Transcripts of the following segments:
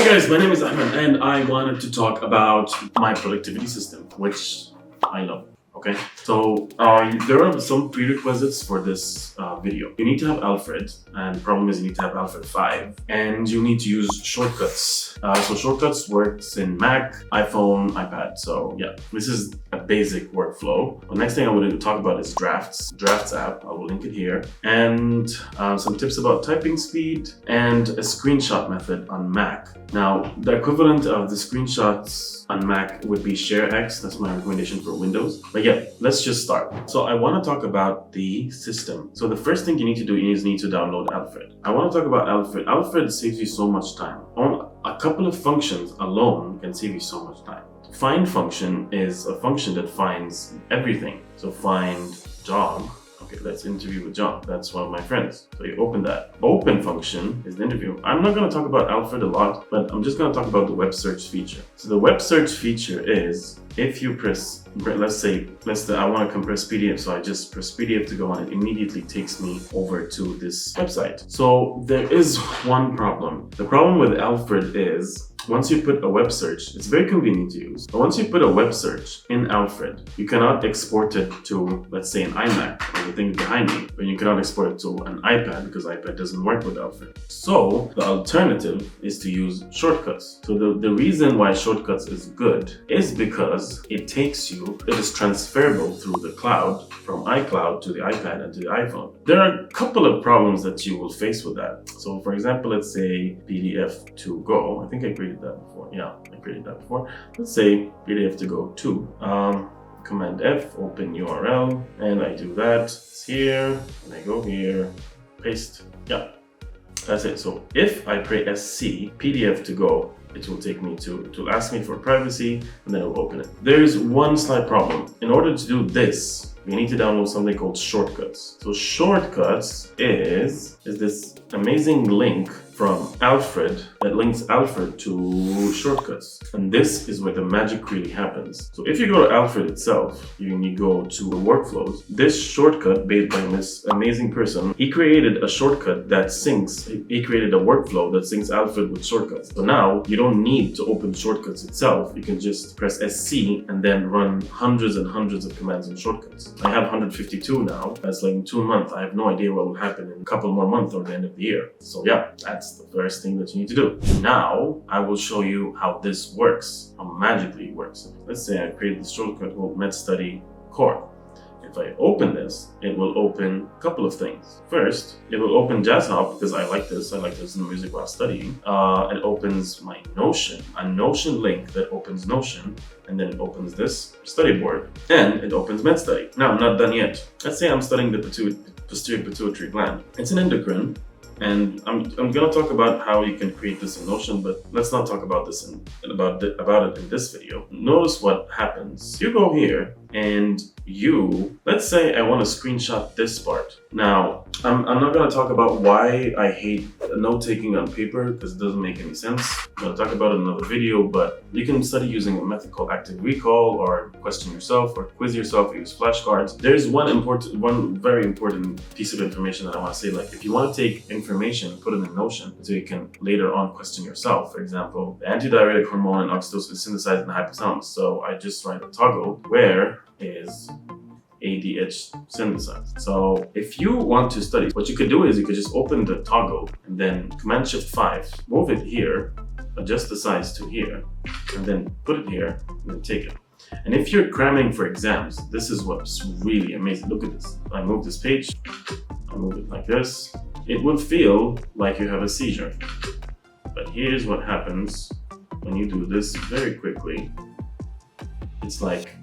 Hey guys, my name is Alfred and I wanted to talk about my productivity system, which I love. Okay, so there are some prerequisites for this video. You need to have Alfred, and the problem is you need to have Alfred 5, and you need to use shortcuts. So shortcuts works in Mac, iPhone, iPad. So yeah, this is a basic workflow. The next thing I want to talk about is Drafts app. I will link it here, and some tips about typing speed and a screenshot method on Mac. Now, the equivalent of the screenshots on Mac would be ShareX. That's my recommendation for Windows. But yeah, let's just start. So I want to talk about the system. So the first thing you need to do is you need to download Alfred. I want to talk about Alfred. Alfred saves you so much time. A couple of functions alone can save you so much time. Find function is a function that finds everything. So find dog. Okay, let's interview with John. That's one of my friends. So you open that. Open function is the interview. I'm not going to talk about Alfred a lot, but I'm just going to talk about the web search feature. So the web search feature is if you press, let's say I want to compress PDF, so I just press PDF to go on, it immediately takes me over to this website. So there is one problem. The problem with Alfred is once you put a web search, it's very convenient to use, but once you put a web search in Alfred, you cannot export it to, let's say, an iMac or the thing behind me, and you cannot export it to an iPad because iPad doesn't work with Alfred. So the alternative is to use shortcuts. So the reason why shortcuts is good is because it is transferable through the cloud from iCloud to the iPad and to the iPhone. There are a couple of problems that you will face with that. So for example, let's say PDF to go. I think I created that before. Yeah, I created that before. Let's say PDF to go to. Command F, open URL, and I do that. It's here, and I go here, paste. Yeah, that's it. So if I press SC, PDF to go, it will take me to ask me for privacy, and then it will open it. There's one slight problem. In order to do this, you need to download something called Shortcuts. So Shortcuts is this amazing link from Alfred that links Alfred to Shortcuts. And this is where the magic really happens. So if you go to Alfred itself, you go to the workflows, this shortcut made by this amazing person, he created a shortcut that syncs, he created a workflow that syncs Alfred with Shortcuts. So now you don't need to open Shortcuts itself. You can just press SC and then run hundreds and hundreds of commands in Shortcuts. I have 152 now. That's like in 2 months. I have no idea what will happen in a couple more months or the end of the year. So yeah, that's the first thing that you need to do. Now, I will show you how this works, how magically it works. Let's say I created this shortcut called MedStudy Core. If I open this, it will open a couple of things. First, it will open JazzHop because I like this. I like to listen to music while studying. It opens my Notion, a Notion link that opens Notion, and then it opens this study board, and it opens MedStudy. Now, I'm not done yet. Let's say I'm studying the posterior pituitary gland. It's an endocrine. And I'm gonna talk about how you can create this in Notion, but let's not talk about this about it in this video. Notice what happens. You go here and let's say I want to screenshot this part. Now, I'm not gonna talk about why I hate note-taking on paper because it doesn't make any sense. I'm gonna talk about it in another video, but you can study using a method called active recall or question yourself or quiz yourself or use flashcards. There's one very important piece of information that I want to say. Like if you want to take information, put it in Notion so you can later on question yourself. For example, the antidiuretic hormone and oxytocin is synthesized in the hypothalamus. So I just write a toggle where is ADH synthesized. So if you want to study, what you could do is you could just open the toggle and then Command Shift 5, move it here, adjust the size to here, and then put it here and then take it. And if you're cramming for exams, this is what's really amazing. Look at this. I move this page, I move it like this. It will feel like you have a seizure. But here's what happens when you do this very quickly. It's like,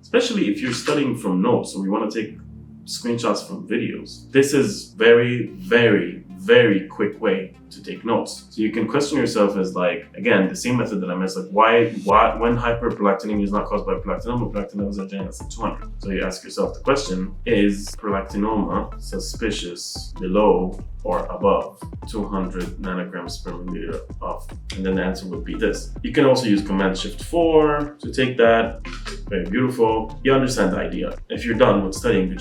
especially if you're studying from notes or you want to take screenshots from videos, this is very, very, very quick way to take notes. So you can question yourself as like, again, the same method that I missed, like when hyperprolactinemia is not caused by prolactinoma, prolactinoma is at 200. So you ask yourself the question, is prolactinoma suspicious below or above 200 nanograms per milliliter of? And then the answer would be this. You can also use Command Shift 4 to take that. Very beautiful. You understand the idea. If you're done with studying,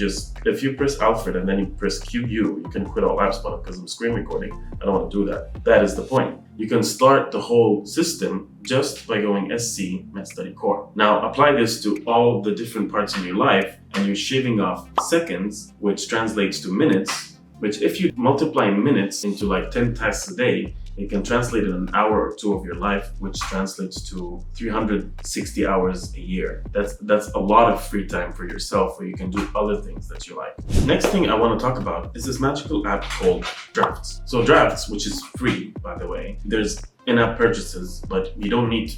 if you press Alfred and then you press QU, you can quit all apps, but because I'm screen recording, I don't want to do do that. That is the point. You can start the whole system just by going SC, Met Study Core. Now apply this to all the different parts of your life, and you're shaving off seconds, which translates to minutes, which if you multiply minutes into like 10 tasks a day, it can translate in an hour or two of your life, which translates to 360 hours a year. That's a lot of free time for yourself where you can do other things that you like. Next thing I want to talk about is this magical app called Drafts. So Drafts, which is free, by the way, there's in-app purchases, but you don't need,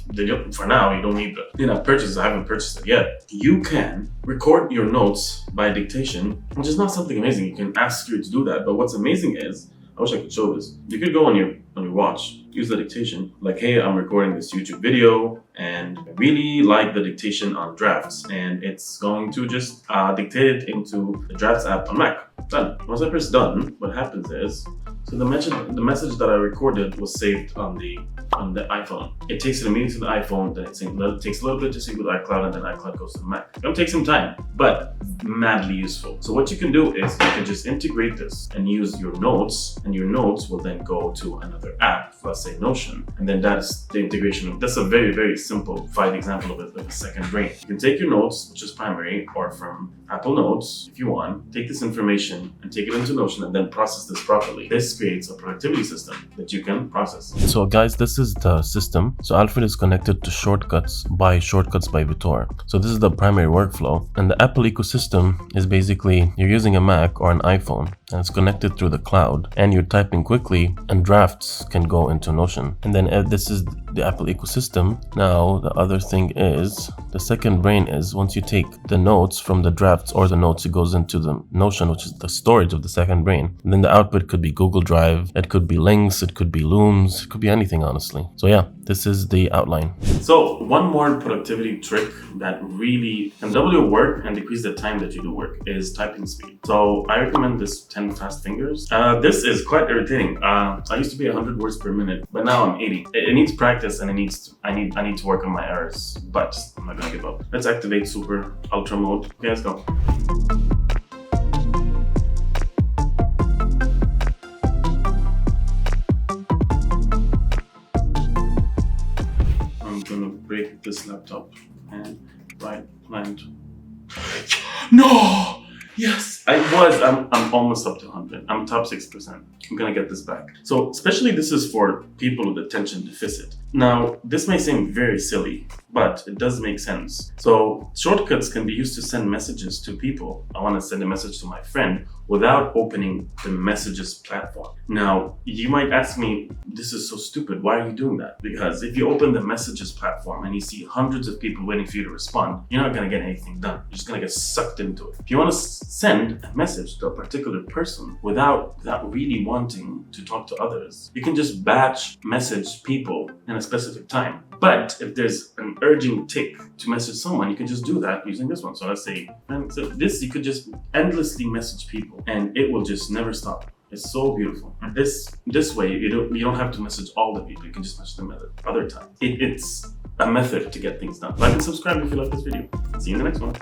for now, you don't need the in-app purchases. I haven't purchased it yet. You can record your notes by dictation, which is not something amazing. You can ask you to do that, but what's amazing is, I wish I could show this. You could go on your watch, use the dictation, like, hey, I'm recording this YouTube video and I really like the dictation on Drafts, and it's going to just dictate it into the Drafts app on Mac. Done. Once I press done, what happens is, so the message that I recorded was saved on the iPhone. It takes it immediately to the iPhone, then it takes a little bit to sync with iCloud, and then iCloud goes to the Mac. It'll take some time, but madly useful. So what you can do is you can just integrate this and use your notes, and your notes will then go to another app, let's say Notion, and then that's the integration. That's a very, very simplified example of a second brain. You can take your notes, which is primary, or from Apple Notes, if you want, take this information and take it into Notion and then process this properly. This creates a productivity system that you can process. So guys, this is the system. So Alfred is connected to Shortcuts by Vitor. So this is the primary workflow, and the Apple ecosystem is basically you're using a Mac or an iPhone and it's connected through the cloud, and you're typing quickly, and Drafts can go into Notion. And then this is the Apple ecosystem. Now the other thing is, the second brain is, once you take the notes from the Drafts or the notes, it goes into the Notion, which is the storage of the second brain. And then the output could be Google Drive, it could be links, it could be Looms, it could be anything, honestly. So yeah, this is the outline. So one more productivity trick that really can double your work and decrease the time that you do work is typing speed. So I recommend this 10 fast fingers. This is quite irritating. I used to be 100 words per minute, but now I'm 80. It needs practice, and I need to work on my errors, but I'm not gonna give up. Let's activate super ultra mode. Okay, let's go. I'm gonna break this laptop and right land. No! Yes, I'm almost up to 100. I'm top 6%. I'm gonna get this back. So especially this is for people with attention deficit. Now, this may seem very silly, but it does make sense. So shortcuts can be used to send messages to people. I wanna send a message to my friend without opening the messages platform. Now, you might ask me, this is so stupid. Why are you doing that? Because if you open the messages platform and you see hundreds of people waiting for you to respond, you're not gonna get anything done. You're just gonna get sucked into it. If you wanna send a message to a particular person without really wanting to talk to others, you can just batch message people in a specific time. But if there's an urgent tick to message someone, you can just do that using this one. So let's say, you could just endlessly message people and it will just never stop. It's so beautiful. And this way, you don't have to message all the people. You can just message them at other times. It's a method to get things done. Like and subscribe if you like this video. See you in the next one.